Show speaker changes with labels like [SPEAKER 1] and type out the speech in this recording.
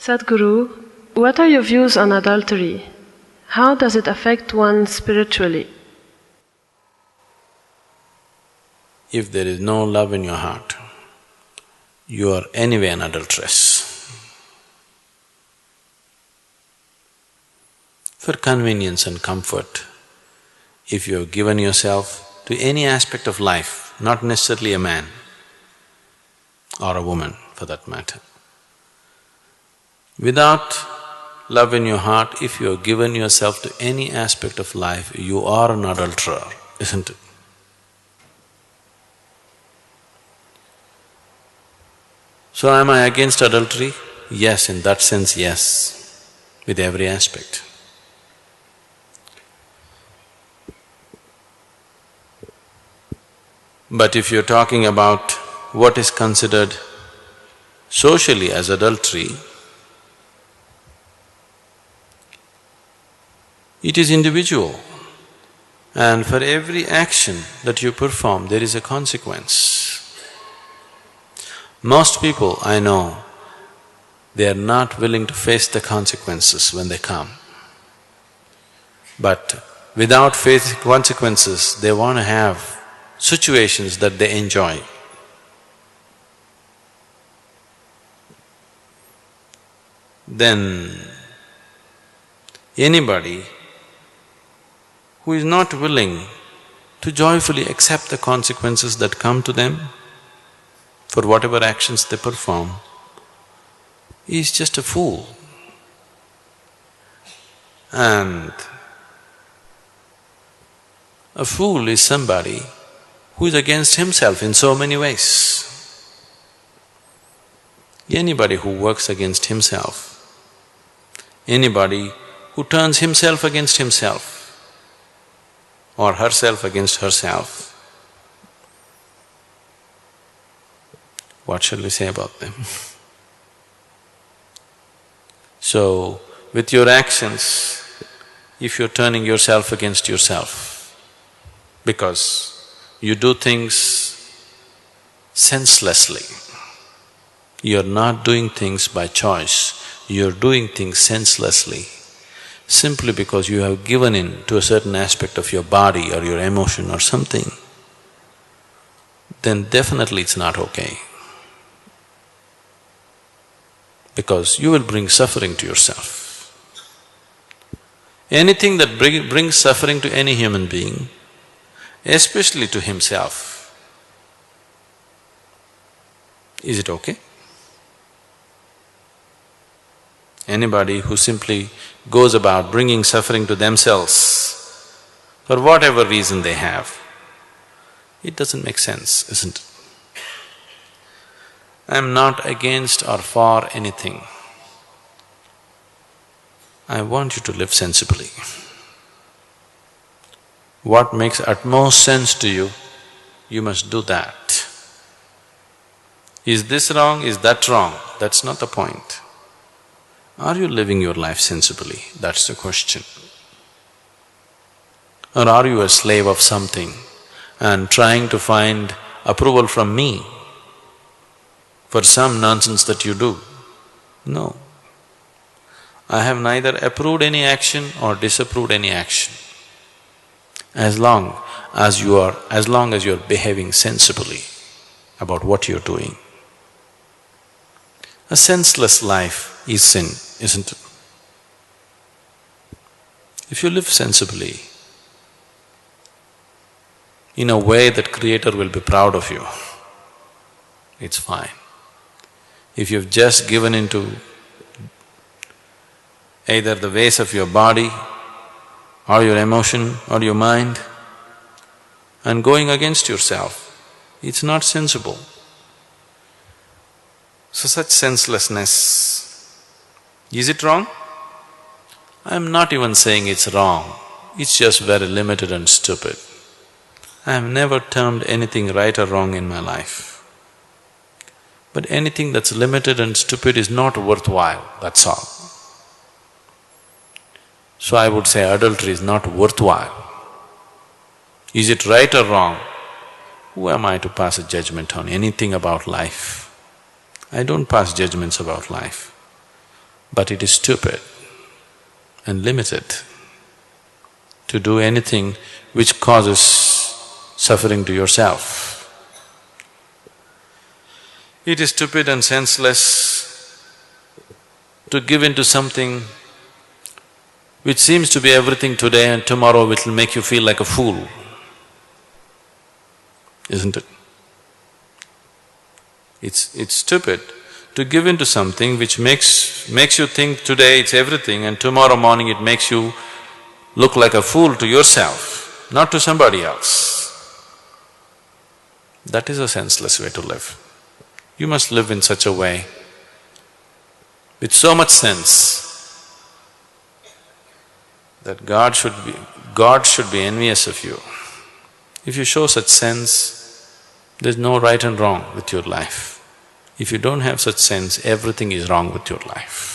[SPEAKER 1] Sadhguru, what are your views on adultery? How does it affect one spiritually?
[SPEAKER 2] If there is no love in your heart, you are anyway an adulteress. For convenience and comfort, if you have given yourself to any aspect of life, not necessarily a man or a woman for that matter, without love in your heart, if you have given yourself to any aspect of life, you are an adulterer, isn't it? So am I against adultery? Yes, in that sense, yes, with every aspect. But if you're talking about what is considered socially as adultery, it is individual, and for every action that you perform, there is a consequence. Most people I know, they are not willing to face the consequences when they come. But without facing consequences, they want to have situations that they enjoy. Then anybody who is not willing to joyfully accept the consequences that come to them for whatever actions they perform is just a fool. And a fool is somebody who is against himself in so many ways. Anybody who works against himself, anybody who turns himself against himself or herself against herself, what shall we say about them? So, with your actions, if you're turning yourself against yourself, because you do things senselessly, you're not doing things by choice, you're doing things senselessly, simply because you have given in to a certain aspect of your body or your emotion or something, then definitely it's not okay. Because you will bring suffering to yourself. Anything that brings suffering to any human being, especially to himself, is it okay? Anybody who simply goes about bringing suffering to themselves for whatever reason they have, it doesn't make sense, isn't it? I'm not against or for anything. I want you to live sensibly. What makes utmost sense to you, you must do that. Is this wrong, is that wrong? That's not the point. Are you living your life sensibly? That's the question. Or are you a slave of something and trying to find approval from me for some nonsense that you do? No. I have neither approved any action or disapproved any action. As long as you're behaving sensibly about what you're doing. A senseless life is sin, isn't it? If you live sensibly, in a way that Creator will be proud of you, it's fine. If you've just given into either the ways of your body or your emotion or your mind and going against yourself, it's not sensible. So such senselessness, is it wrong? I'm not even saying it's wrong, it's just very limited and stupid. I have never termed anything right or wrong in my life. But anything that's limited and stupid is not worthwhile, that's all. So I would say adultery is not worthwhile. Is it right or wrong? Who am I to pass a judgment on anything about life? I don't pass judgments about life. but it is stupid and limited to do anything which causes suffering to yourself. It is stupid and senseless to give in to something which seems to be everything today and tomorrow it will make you feel like a fool, isn't it? It's stupid to give in to something which makes you think today it's everything and tomorrow morning it makes you look like a fool to yourself, not to somebody else. That is a senseless way to live. You must live in such a way, with so much sense, that God should be envious of you. If you show such sense, there's no right and wrong with your life. If you don't have such sense, everything is wrong with your life.